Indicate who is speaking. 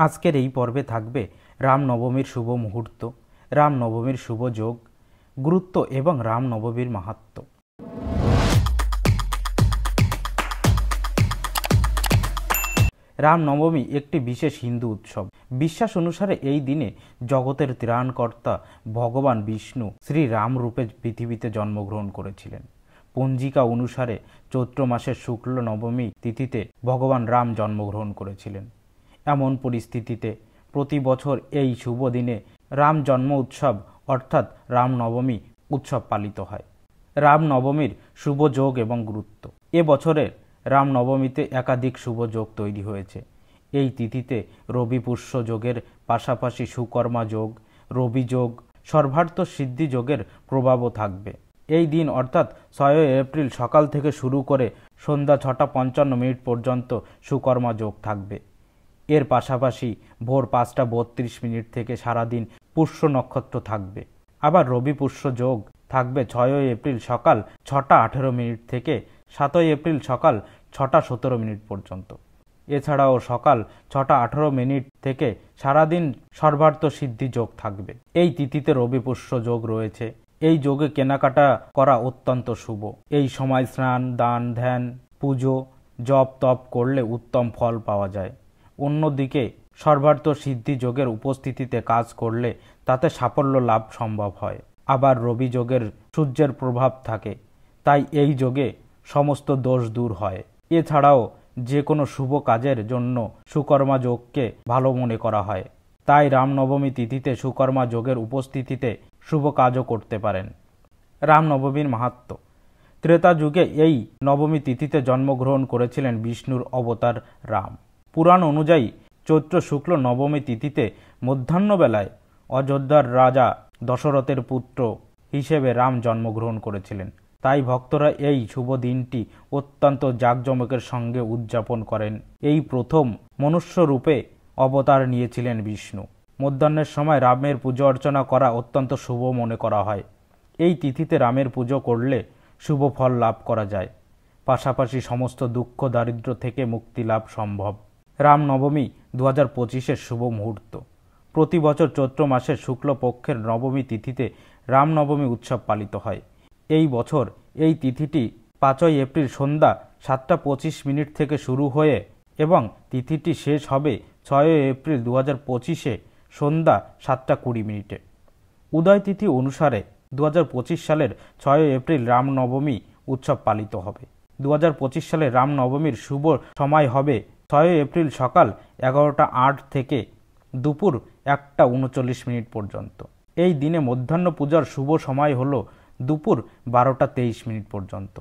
Speaker 1: আজকের এই পর্বে থাকবে রামনবমীর শুভ মুহূর্ত, রামনবমীর শুভ যোগ, গুরুত্ব এবং রামনবমীর মাহাত্ম্য। রামনবমী একটি বিশেষ হিন্দু উৎসব। বিশ্বাস অনুসারে এই দিনে জগতের ত্রাণকর্তা ভগবান বিষ্ণু শ্রী রাম রূপে পৃথিবীতে জন্মগ্রহণ করেছিলেন। পঞ্জিকা অনুসারে চৈত্র মাসের শুক্ল নবমী তিথিতে ভগবান রাম জন্মগ্রহণ করেছিলেন। এমন পরিস্থিতিতে প্রতি বছর এই শুভ দিনে রাম জন্ম উৎসব অর্থাৎ রামনবমী উৎসব পালিত হয়। রামনবমীর শুভ যোগ এবং গুরুত্ব। এ বছরের রামনবমীতে একাধিক শুভ যোগ তৈরি হয়েছে। এই তিথিতে রবি পুষ্য যোগের পাশাপাশি সুকর্মা যোগ, রবি যোগ, সর্বার্থ সিদ্ধি যোগের প্রভাবও থাকবে। এই দিন অর্থাৎ 6 এপ্রিল সকাল থেকে শুরু করে সন্ধ্যা 6:55 পর্যন্ত সুকর্মা যোগ থাকবে। এর পাশাপাশি ভোর 5:32 থেকে সারাদিন পুষ্য নক্ষত্র থাকবে। আবার রবি পুষ্য যোগ থাকবে 6 এপ্রিল সকাল 6:18 থেকে 7 এপ্রিল সকাল 6:17 পর্যন্ত। এছাড়াও সকাল 6:18 থেকে সারাদিন সর্বার্থ সিদ্ধি যোগ থাকবে। এই তিথিতে রবি পুষ্য যোগ রয়েছে। এই যোগে কেনাকাটা করা অত্যন্ত শুভ। এই সময় স্নান, দান, ধ্যান, পুজো, জপ তপ করলে উত্তম ফল পাওয়া যায়। অন্যদিকে সর্বার্থ সিদ্ধি যোগের উপস্থিতিতে কাজ করলে তাতে সাফল্য লাভ সম্ভব হয়। আবার রবি যোগের সূর্যের প্রভাব থাকে, তাই এই যোগে সমস্ত দোষ দূর হয়। এছাড়াও যে কোনো শুভ কাজের জন্য সুকর্মা যোগকে ভালো মনে করা হয়। তাই রামনবমী তিথিতে সুকর্মা যোগের উপস্থিতিতে শুভ কাজও করতে পারেন। রামনবমীর মাহাত্ম্য। ত্রেতা যুগে এই নবমী তিথিতে জন্মগ্রহণ করেছিলেন বিষ্ণুর অবতার রাম। পুরাণ অনুযায়ী চৈত্র শুক্ল নবমী তিথিতে মধ্যাহ্নবেলায় অযোধ্যার রাজা দশরথের পুত্র হিসেবে রাম জন্মগ্রহণ করেছিলেন। তাই ভক্তরা এই শুভ দিনটি অত্যন্ত জাঁকজমকের সঙ্গে উদযাপন করেন। এই প্রথম মনুষ্য রূপে অবতার নিয়েছিলেন বিষ্ণু। মধ্যাহ্নের সময় রামের পুজো অর্চনা করা অত্যন্ত শুভ মনে করা হয়। এই তিথিতে রামের পুজো করলে শুভ ফল লাভ করা যায়। পাশাপাশি সমস্ত দুঃখ দারিদ্র্য থেকে মুক্তি লাভ সম্ভব। রামনবমী 2025-এর শুভ মুহূর্ত। প্রতি বছর চৈত্র মাসের শুক্লপক্ষের নবমী তিথিতে রামনবমী উৎসব পালিত হয়। এই বছর এই তিথিটি 5 এপ্রিল সন্ধ্যা 7:25 থেকে শুরু হয়ে এবং তিথিটি শেষ হবে 6 এপ্রিল 2025 সন্ধ্যা 7:20। উদয় তিথি অনুসারে 2025 সালের 6 এপ্রিল রামনবমী উৎসব পালিত হবে। 2025 সালের রামনবমীর শুভ সময় হবে 6 এপ্রিল সকাল 11:08 থেকে দুপুর 1:39 পর্যন্ত। এই দিনে মধ্যাহ্ন পূজার শুভ সময় হল দুপুর 12:23 পর্যন্ত।